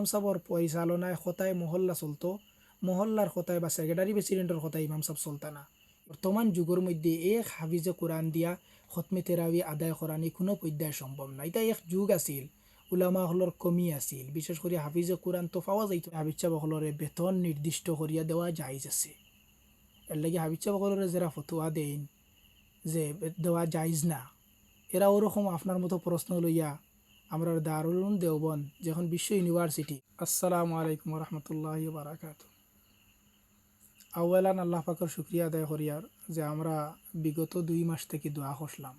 ইমাম সাহর পরিচালনায় খতায় মহল্লা চলতো, মহল্লার খতায় বা সেক্রেটারি প্রেসিডেন্টের খতায় ইমাম সাহেব চলতা না। বর্তমান যুগের মধ্যে এক হাফিজে কোরআন দিয়া খতমে তেরাবি আদায় করানি কোনো পর্যায়ে সম্ভব না। এটা এক যুগ আছিল, উলামা হলর কমি আছিল, বিশেষ করে হাফিজে কোরআন তো পাওয়া যাইতো। হাফিজ সাহেব হলরে বেতন নির্দিষ্ট করিয়া দেওয়া জায়েজ আছে। এর লাগে হাফিজ সাহেব হলরে যারা ফতুয়া দেন যে দেওয়া জায়েজ না, এরা ওরকম আপনার মতো প্রশ্ন লইয়া আমরা দারুল উলুম দেওবন্দ যখন বিশ্ব ইউনিভার্সিটি। আসসালামু আলাইকুম রহমতুল্লাহি বারাকাতু। আওয়ালান আল্লাহ পাকের শুক্রিয়া আদায় করিয়ার যে আমরা বিগত 2 মাস থেকে দোয়া করলাম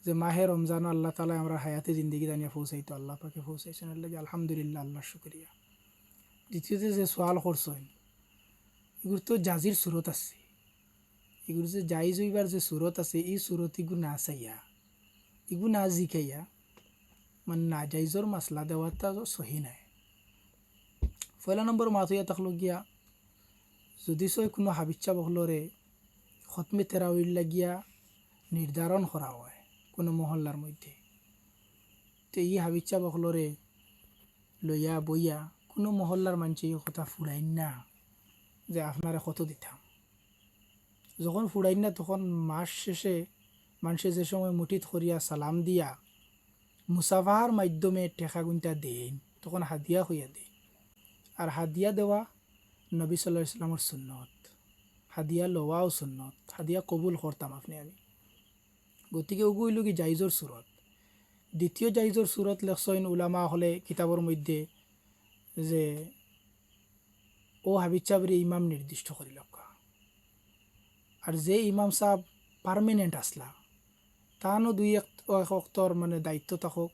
যে মাহে রমজান আল্লাহ তালা আমরা হায়াতে জিন্দিগি দানিয়া পৌঁছাইতো, আল্লাহ পাকে পৌঁছাইছেন, এর লাগে আলহামদুলিল্লাহ, আল্লাহ শুক্রিয়া। দ্বিতীয়তে যে সোয়াল করছেন, এগুলো তো জাজির সুরত আছে, এগুলো যে জাইজ হইবার যে সুরত আছে, এই সুরত এগুলো না চাইয়া, এগুলো না জিকাইয়া মানে না জাইজর মাসলা দেওয়াটা সহি নাই। পয়লা নম্বর মাথইয়া থাকলো গিয়া যদি সই কোনো হাবিচ্ছা বহলরে খতমে তেরাউইল লাগিয়া নির্ধারণ করা হয় কোনো মহল্লার মধ্যে, তো এই হাবিচ্ছা বহলরে লইয়া বইয়া কোনো মহল্লার মানুষে এই কথা ফুরাইন না যে আপনারা কত দিতাম। যখন ফুরাইন না তখন মাস শেষে মানুষে যে সময় মুঠিত করিয়া সালাম দিয়া মুসাফাহার মাধ্যমে টেকা গুনটা দেন, তখন হাদিয়া হইয়া দেন। আর হাদিয়া দেওয়া নবী সাল্লাল্লাহু আলাইহি ওয়াসাল্লামের সুন্নত, হাদিয়া লওয়াও সুন্নত, হাদিয়া কবুল করতাম আপনি আমি। গতিকে ওগুলো কি জাইজর সুরত। দ্বিতীয় জাইজর সুরত লেখসইন উলামা হলে কিতাবর মধ্যে যে ও হাবিজ সাহেবের ইমাম নির্দিষ্ট করি লক্ষ্য, আর যে ইমাম সাহেব পারমানেন্ট আসলা তাহানো 2-1 অক্তর মানে দায়িত্ব থাকুক,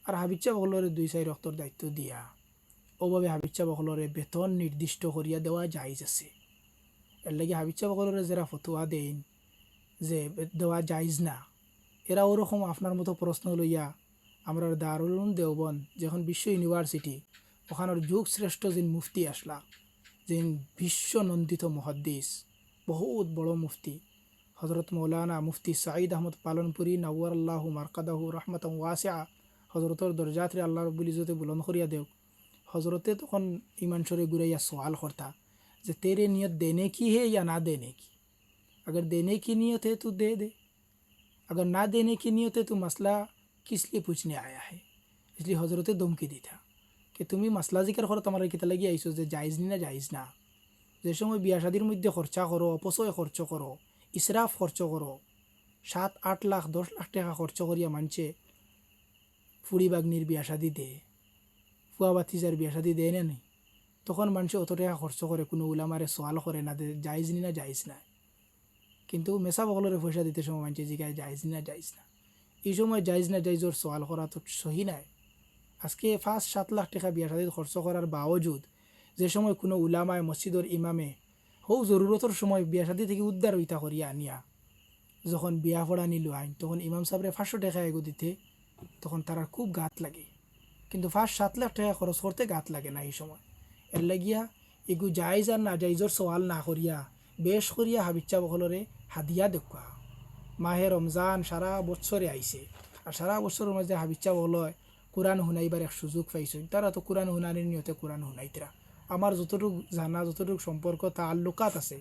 আর হাবিজ সাহেব হলরে 2-4 অক্তর দায়িত্ব দিয়া ওভাবে হাবিজ সাহেব হলরে বেতন নির্দিষ্ট করিয়া দেওয়া জায়েজ আছে। এর লাগে হাবিজ সাহেব হলরে যারা ফতুয়া দেন যে দেওয়া জায়েজ না, এরা ওরকম আপনার মতো প্রশ্ন লইয়া আমরা দারুল উলুম দেওবন্দ যখন বিশ্ব ইউনিভার্সিটি ওখানের যুগ শ্রেষ্ঠ যিন মুফতি আসলা, যিন বিশ্ব নন্দিত মুহাদ্দিস বহুত বড় মুফতি হজরত মৌলানা মুফতি সাঈদ আহমদ পালনপুরি নওয়ার আল্লাহু মারকাদাহু রহমাতাম ওয়াসিআ, হজরতর দরজাতরে আল্লাহ রব্বুল ইজ্জতে বুলন্দ করিয়া দেও। হজরতে তখন ইমান শরে ঘুরাইয়া সওয়াল করতা যে তেরে নিয়ত देने की है या ना देने की, अगर देने की नियत है तो दे दे, अगर ना देने की नियत है तो मसला किस लिए पूछने आया है। इसलिए हजरते धमकी दी था कि তুমি মাসলা জিকার করো, তোমার কিতা লাগি আইছো যে জায়েজ নি না জায়েজ না। যে সময় বিয়া শাদির মধ্যে খরচা করো, অপচয় খরচ করো, ইসরাফ খরচ করো, 7-8 লাখ 10 লাখ টাকা খরচ করিয়া মানছে ফুড়ি বাগনির বিয়া শাদি দে, ফুয়া বাতিজার বিয়া শাদি দেয় না নেই, তখন মানুষে অত টাকা খরচ করে কোনো উলামারে সওয়াল করে না জায়েজ নি না জায়েজ না। কিন্তু মেসা বগলরে পয়সা দিতে সময় মানুষে জিগায় জায়েজ নি না জায়েজ না। এই সময় জায়েজ না জায়েজর সওয়াল করা তো সহি নাই। আজকে 5-7 লাখ টাকা বিয়া শাদিত খরচ করার বাওজুদ যে সময় কোনো উলামায় মসজিদর ইমামে হৌ জরুরতর সময় বিয়া শাদি থেকে উদ্ধার হইতা করিয়া আনিয়া যখন বিয়া পড়া নিল আইন, তখন ইমাম সাহেবরে 500 টাকা এগো দিতে তখন তার খুব গাত লাগে। কিন্তু 5-7 লাখ টাকা খরচ করতে গাত লাগে না এই সময়। এর লাগিয়া এগু জায়েজ আর না জায়েজর সওয়াল না করিয়া বেশ করিয়া হাবিচ্ছা বকলরে হাদিয়া দেখা। মাহে রমজান সারা বছরে আইছে, আর সারা বছরের মাঝে হাবিচ্ছা বকলয় কোরআন শুনাইবার এক সুযোগ পাইছে, তারা তো কোরআন শুনানির নিয়তে কোরআন শুনাইতরা। আমার যতটুকু জানা যতটুকু সম্পর্ক তাল্লুকাত আছে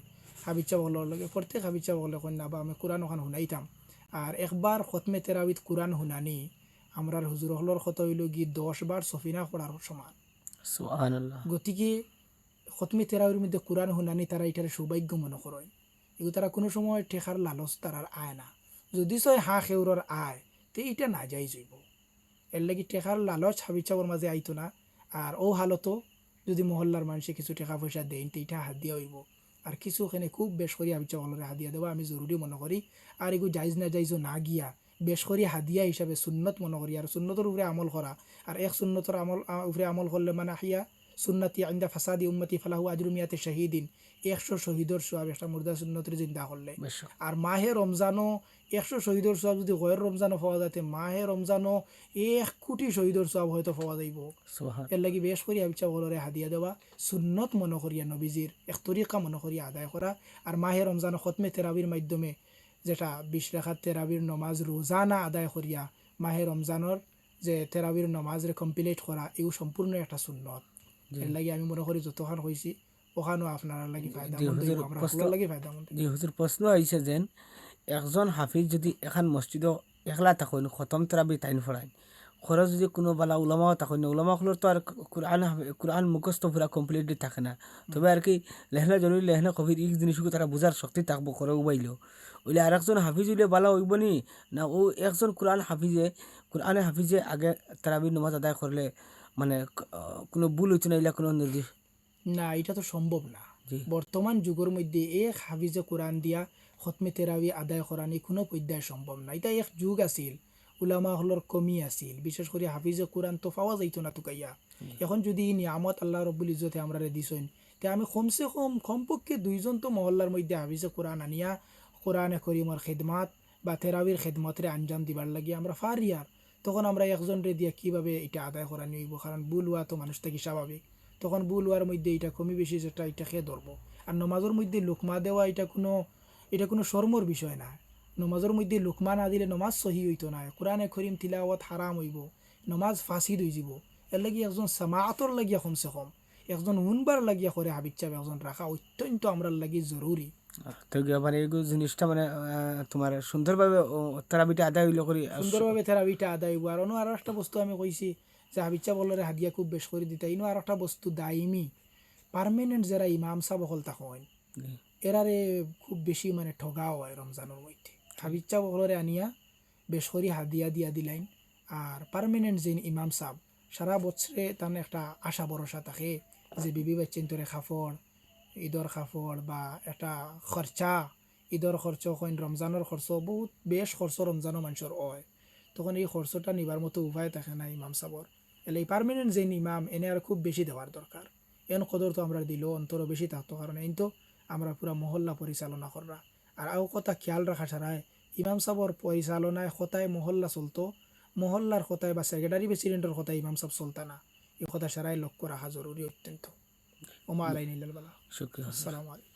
হাবিচ্ছা বকলর লগে, প্রত্যেক হাবিচ্ছা বকলে কন্যা বা আমি কোরআন ওখান শুনাইতাম। আর একবার খতমে তেরাবিত কোরআন শুনানি আমরার হুজুর হলর কত হইল গি 10 বার সফিনা পড়ার সমান। সুবহানাল্লাহ। গতিকে খতমে তেরাবির মধ্যে কোরআন শুনানি তারা এটার সৌভাগ্য মনে করেন। এগুলো তারা কোনো সময় ঠেকার লালচ তারার আয় না। যদি সয় হাঁ খেউরর আয় তে এটা না যাই যাইব। এর লাগি টেকার লালচ হাবিচাবর মাঝে আইতো না। আর ও হালতো যদি মহল্লার মানুষে কিছু টাকা পয়সা দেন তো এটা হাত দিয়া হইব। আর কিছু ওখানে খুব বেশ করি হাবিচা বলরে হাদিয়া দেওয়া আমি জরুরি মনে করি। আর এগুলো জাইজ না জাইজও না গিয়া বেশ করি হাদিয়া হিসাবে সুন্নত মনে করি, আর সুন্নতর উপরে আমল করা। আর এক সুন্নতর আমল উপরে আমল করলে মানে হিয়া সুন্নতি আইন্দা ফাসাদি উম্মতি ফালাহু আজরুমিয়াতে শাহিদিন, 100 শহীদর সোয়াব একটা মুর্দা সুন্নতের জিন্দা করলে। আর মাহে রমজানও 100 শহীদর সোয়াব যদি গয়ের রমজানও পাওয়া যাতে মাহে রমজানও 1 কোটি শহীদর সোয়াব হয়তো পাওয়া যাইব। এর লাগি বেশ করি আবিচা বলরে হাদিয়া দেওয়া সুন্নত মনে করিয়া নবীজির এক তরিকা মনে করিয়া আদায় করা। আর মাহে রমজান খতমে তেরাবির মাধ্যমে যেটা 20 রাকাত তেরাবির নমাজ রোজানা আদায় করিয়া মাহে রমজানের যে তেরাবির নমাজরে কমপ্লিট করা এও সম্পূর্ণ একটা সুন্নত। এর লাগি আমি মনে করি যতক্ষণ হয়েছি ওখানেও আপনারা লাগি ফায়দা জি মন্দ হুজুর, আমরা প্রশ্ন, সকলের লাগি ফায়দা মন্দ। জি হুজুর, প্রশ্ন আইছে যেন একজন হাফিজ যদি এখন মসজিদ একলা থাকেন খতম তরাবি তাইন ফড়ায়, খরচ যদি কোনো বালা উলামাও থাকেন, উলামাগুলোর তো আর কোরআন মুখস্থ পুরা কমপ্লিটলি থাকে না, তবে আর কি লেহনা জরুরি লেহনা কবির এই জিনিসগুলো তারা বোঝার শক্তি থাকবো করে উবাইলেও ওইলে আর একজন হাফিজ হইলে বালা হইব নি, না ও একজন কোরআনে হাফিজে আগে তারাবির নামাজ আদায় করলে মানে কোনো ভুল হইতো না, এগুলা কোনো নির্দেশ? না, এটা তো সম্ভব না। জি বর্তমান যুগের মধ্যে এক হাফিজে কোরআন দিয়া খতমে তেরাবি আদায় করানি কোনো পর্যায়ে সম্ভব না। এটা এক যুগ আছিল, উলামা হলর কমি আছিল, বিশেষ করে হাফিজে কোরআন তো পাওয়া যাইতো না তুকাইয়া। এখন যদি এই নিয়ামত আল্লাহ রব্বুল ইজ্জতে আমরা দিছেন, তে আমি কমসে কম কমপক্ষে দুইজন তো মহল্লার মধ্যে হাফিজে কোরআন আনিয়া কোরআনে করিমর খেদমাত বা তেরাবির খেদমতরে আঞ্জাম দিবার লাগি আমরা ফারিয়ার। তখন আমরা একজন রে দিয়া কীভাবে এটা আদায় করা নিব, কারণ ভুল হওয়া তো মানুষ থেকে স্বাভাবিক। তখন ভুল হওয়ার মধ্যে এটা কমি বেশি যেটা এটা খেয়ে ধরবো। আর নমাজের মধ্যে লুকমা দেওয়া এটা কোনো শর্মর বিষয় না। নমাজের মধ্যে লুকমা না দিলে নমাজ সহি হইতো না, কোরআনে করিম তিলাওয়াত হারাম হইব, নমাজ ফাঁসিদ হয়ে যাব। এর লাগি একজন সামাআতর লাগিয়া কমসে কম একজন উনবার লাগিয়া করে হাবিজ চাপ একজন রাখা অত্যন্ত আমরার লাগি জরুরি। তো মানে এইগুলো জিনিসটা মানে তোমার সুন্দরভাবে তারাবিটা আদায় হইল করি সুন্দরভাবে থেরাপিটা আদায় হইব। আর আর একটা বস্তু আমি কইছি যে হাবিচ্চা বলরে হাদিয়া খুব বেশ করে দিতা, ইনো আর একটা বস্তু দাইমি পার্মানেন্ট যারা ইমাম সাহেব হল তখন এরারে খুব বেশি মানে ঠগাও হয় রমজানের মধ্যে। হাবিচ্চা বলরে আনিয়া বেশ করে হাদিয়া দিয়া দিলাইন। আর পার্মানেন্ট যে ইমাম সাহেব সারা বছরে তার একটা আশা ভরসা থাকে যে বিবি বাচ্চেন তোরে খাফড়, ঈদর খাফড় বা একটা খরচা, ঈদর খরচ কইন রমজানের খরচ বহুত বেশ খরচ রমজানের মানুষের হয়। তখন এই খরচটা নিবার মতো উপায় থাকে না ইমাম সাবর। এলে এই পার্মানেন্ট যে ইমাম এনে আর খুব বেশি দেওয়ার দরকার। এন কদর তো আমরা দিলেও অন্তরও বেশি থাকতো, কারণ এই তো আমরা পুরা মহল্লা পরিচালনা করা। আর আও কথা খেয়াল রাখা ছাড়াই ইমাম সাবর পরিচালনায় কথায় মহল্লা চলতো, মহল্লার কথায় বা সেক্রেটারি প্রেসিডেন্টের কথায় ইমাম সাহেব চলতা না। এই কথা সারাই লক্ষ্য রাখা জরুরি অত্যন্ত। ওমা আলাইন ইল্লাল বালাগ। শুক্রিয়া। আসসালামু আলাইকুম।